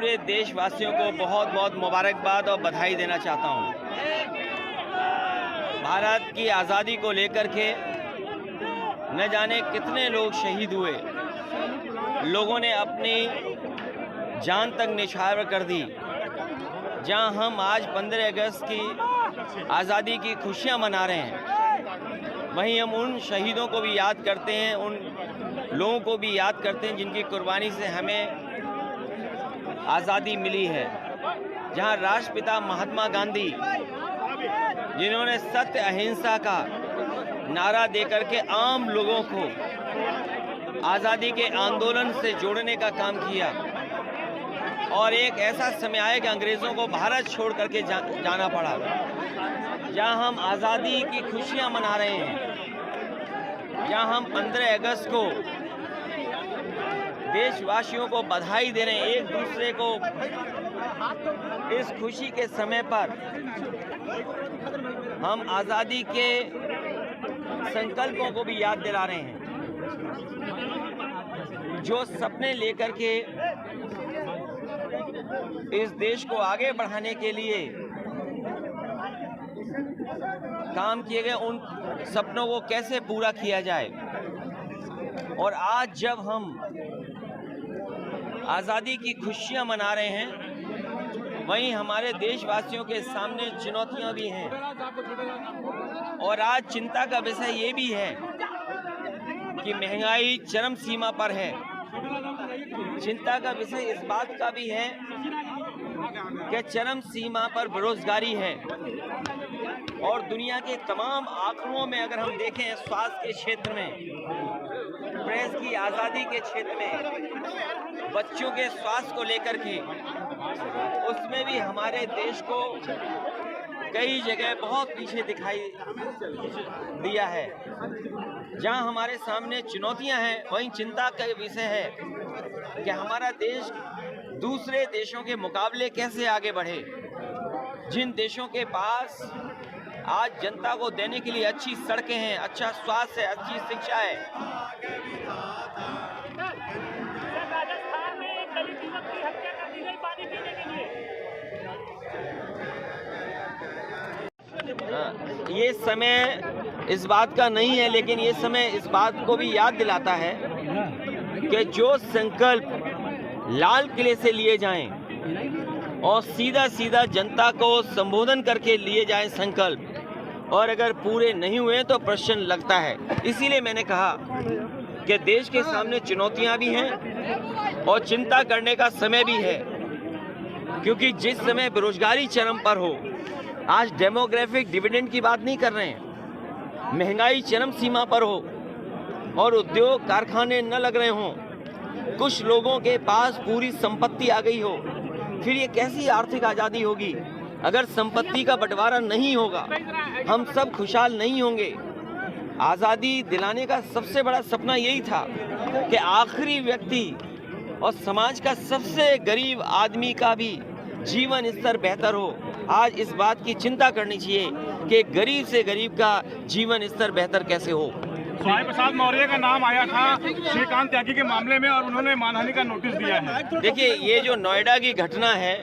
पूरे देशवासियों को बहुत बहुत मुबारकबाद और बधाई देना चाहता हूँ। भारत की आज़ादी को लेकर के न जाने कितने लोग शहीद हुए, लोगों ने अपनी जान तक निछावर कर दी। जहां हम आज 15 अगस्त की आज़ादी की खुशियां मना रहे हैं, वहीं हम उन शहीदों को भी याद करते हैं, उन लोगों को भी याद करते हैं जिनकी कुर्बानी से हमें आज़ादी मिली है। जहां राष्ट्रपिता महात्मा गांधी, जिन्होंने सत्य अहिंसा का नारा देकर के आम लोगों को आज़ादी के आंदोलन से जोड़ने का काम किया, और एक ऐसा समय आया कि अंग्रेज़ों को भारत छोड़ करके जाना पड़ा। जहां हम आज़ादी की खुशियां मना रहे हैं, जहां हम 15 अगस्त को देशवासियों को बधाई दे रहे हैं, एक दूसरे को इस खुशी के समय पर हम आज़ादी के संकल्पों को भी याद दिला रहे हैं। जो सपने लेकर के इस देश को आगे बढ़ाने के लिए काम किए गए, उन सपनों को कैसे पूरा किया जाए। और आज जब हम आज़ादी की खुशियां मना रहे हैं, वहीं हमारे देशवासियों के सामने चुनौतियां भी हैं। और आज चिंता का विषय ये भी है कि महंगाई चरम सीमा पर है। चिंता का विषय इस बात का भी है कि चरम सीमा पर बेरोजगारी है। और दुनिया के तमाम आंकड़ों में अगर हम देखें, स्वास्थ्य के क्षेत्र में, प्रेस की आज़ादी के क्षेत्र में, बच्चों के स्वास्थ्य को लेकर के, उसमें भी हमारे देश को कई जगह बहुत पीछे दिखाई दिया है। जहां हमारे सामने चुनौतियां हैं, वहीं चिंता का विषय है कि हमारा देश दूसरे देशों के मुकाबले कैसे आगे बढ़े। जिन देशों के पास आज जनता को देने के लिए अच्छी सड़कें हैं, अच्छा स्वास्थ्य है, अच्छी शिक्षा है, राजस्थान में एक दलित युवक की हत्या कर दी गई पानी पीने के लिए। ये समय इस बात का नहीं है, लेकिन ये समय इस बात को भी याद दिलाता है कि जो संकल्प लाल किले से लिए जाएं और सीधा सीधा जनता को संबोधन करके लिए जाएं संकल्प, और अगर पूरे नहीं हुए तो प्रश्न लगता है। इसीलिए मैंने कहा कि देश के सामने चुनौतियां भी हैं और चिंता करने का समय भी है। क्योंकि जिस समय बेरोजगारी चरम पर हो, आज डेमोग्राफिक डिविडेंड की बात नहीं कर रहे हैं, महंगाई चरम सीमा पर हो और उद्योग कारखाने न लग रहे हों, कुछ लोगों के पास पूरी संपत्ति आ गई हो, फिर ये कैसी आर्थिक आज़ादी होगी? अगर संपत्ति का बंटवारा नहीं होगा, हम सब खुशहाल नहीं होंगे। आज़ादी दिलाने का सबसे बड़ा सपना यही था कि आखिरी व्यक्ति और समाज का सबसे गरीब आदमी का भी जीवन स्तर बेहतर हो। आज इस बात की चिंता करनी चाहिए कि गरीब से गरीब का जीवन स्तर बेहतर कैसे हो। स्वामी प्रसाद मौर्य का नाम आया था श्रीकांत त्यागी के मामले में, और उन्होंने मानहानि का नोटिस दिया है। देखिए, ये जो नोएडा की घटना है,